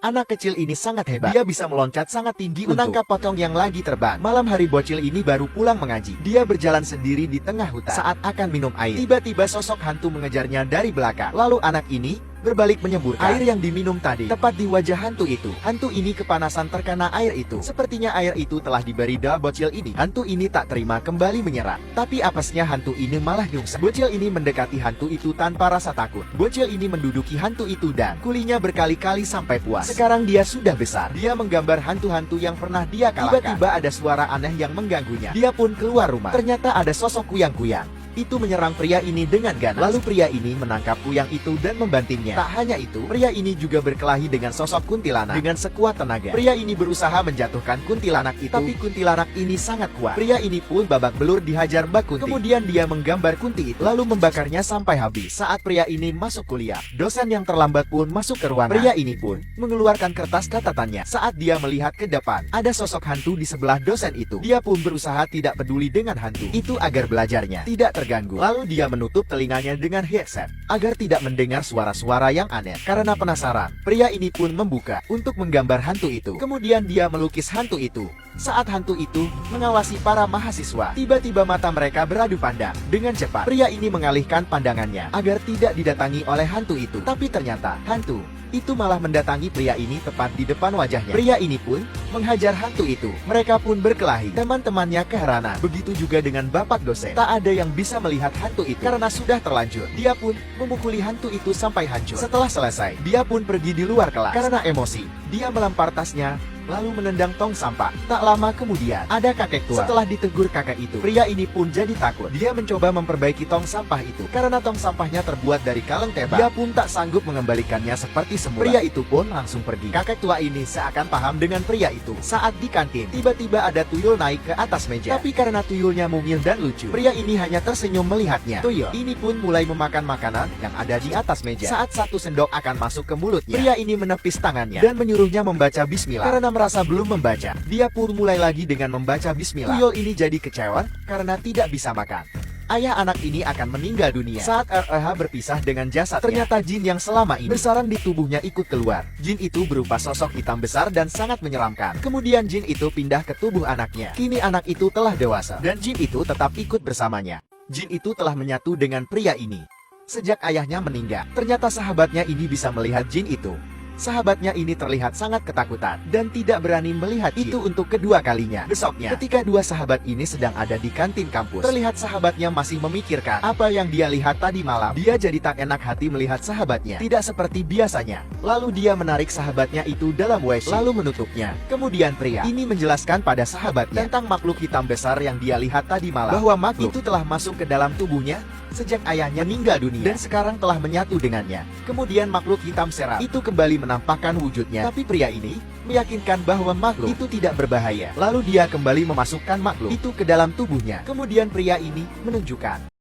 Anak kecil ini sangat hebat. Dia bisa meloncat sangat tinggi menangkap pocong yang lagi terbang. Malam hari bocil ini baru pulang mengaji. Dia berjalan sendiri di tengah hutan. Saat akan minum air, tiba-tiba sosok hantu mengejarnya dari belakang. Lalu anak ini berbalik menyemburkan air yang diminum tadi tepat di wajah hantu itu. Hantu ini kepanasan terkena air itu. Sepertinya air itu telah diberi dal bocil ini. Hantu ini tak terima kembali menyerang. Tapi apesnya hantu ini malah nyungsep. Bocil ini mendekati hantu itu tanpa rasa takut. Bocil ini menduduki hantu itu dan kulinya berkali-kali sampai puas. Sekarang dia sudah besar. Dia menggambar hantu-hantu yang pernah dia kalahkan. Tiba-tiba ada suara aneh yang mengganggunya. Dia pun keluar rumah. Ternyata ada sosok kuyang-kuyang itu menyerang pria ini dengan ganas. Lalu pria ini menangkap kuyang itu dan membantingnya. Tak hanya itu, pria ini juga berkelahi dengan sosok kuntilanak dengan sekuat tenaga. Pria ini berusaha menjatuhkan kuntilanak itu, tapi kuntilanak ini sangat kuat. Pria ini pun babak belur dihajar Mbak Kunti. Kemudian dia menggambar kunti itu, lalu membakarnya sampai habis. Saat pria ini masuk kuliah, dosen yang terlambat pun masuk ke ruangan. Pria ini pun mengeluarkan kertas catatannya. Saat dia melihat ke depan, ada sosok hantu di sebelah dosen itu. Dia pun berusaha tidak peduli dengan hantu itu agar belajarnya tidak terganggu. Lalu dia menutup telinganya dengan headset agar tidak mendengar suara-suara yang aneh. Karena penasaran, pria ini pun membuka untuk menggambar hantu itu. Kemudian dia melukis hantu itu. Saat hantu itu mengawasi para mahasiswa, tiba-tiba mata mereka beradu pandang. Dengan cepat, pria ini mengalihkan pandangannya agar tidak didatangi oleh hantu itu. Tapi ternyata hantu itu malah mendatangi pria ini tepat di depan wajahnya. Pria ini pun menghajar hantu itu. Mereka pun berkelahi. Teman-temannya keheranan. Begitu juga dengan bapak dosen. Tak ada yang bisa melihat hantu itu karena sudah terlanjur. Dia pun memukuli hantu itu sampai hancur. Setelah selesai, dia pun pergi di luar kelas. Karena emosi, dia melempar tasnya lalu menendang tong sampah. Tak lama kemudian, ada kakek tua. Setelah ditegur kakek itu, pria ini pun jadi takut. Dia mencoba memperbaiki tong sampah itu. Karena tong sampahnya terbuat dari kaleng tebal, dia pun tak sanggup mengembalikannya seperti semula. Pria itu pun langsung pergi. Kakek tua ini seakan paham dengan pria itu. Saat di kantin, tiba-tiba ada tuyul naik ke atas meja. Tapi karena tuyulnya mungil dan lucu, pria ini hanya tersenyum melihatnya. Tuyul ini pun mulai memakan makanan yang ada di atas meja. Saat satu sendok akan masuk ke mulutnya, pria ini menepis tangannya dan menyuruhnya membaca bismillah. Karena merasa belum membaca, dia pun mulai lagi dengan membaca bismillah. Tuyul ini jadi kecewa karena tidak bisa makan. Ayah anak ini akan meninggal dunia. Saat REH berpisah dengan jasadnya, ternyata jin yang selama ini bersarang di tubuhnya ikut keluar. Jin itu berupa sosok hitam besar dan sangat menyeramkan. Kemudian jin itu pindah ke tubuh anaknya. Kini anak itu telah dewasa dan jin itu tetap ikut bersamanya. Jin itu telah menyatu dengan pria ini sejak ayahnya meninggal. Ternyata sahabatnya ini bisa melihat jin itu. Sahabatnya ini terlihat sangat ketakutan dan tidak berani melihat itu untuk kedua kalinya. Besoknya, ketika dua sahabat ini sedang ada di kantin kampus, terlihat sahabatnya masih memikirkan apa yang dia lihat tadi malam. Dia jadi tak enak hati melihat sahabatnya, tidak seperti biasanya. Lalu dia menarik sahabatnya itu dalam WC, lalu menutupnya. Kemudian pria ini menjelaskan pada sahabatnya tentang makhluk hitam besar yang dia lihat tadi malam, bahwa makhluk itu telah masuk ke dalam tubuhnya sejak ayahnya meninggal dunia dan sekarang telah menyatu dengannya. Kemudian makhluk hitam seram itu kembali menampakkan wujudnya. Tapi pria ini meyakinkan bahwa makhluk itu tidak berbahaya. Lalu dia kembali memasukkan makhluk itu ke dalam tubuhnya. Kemudian pria ini menunjukkan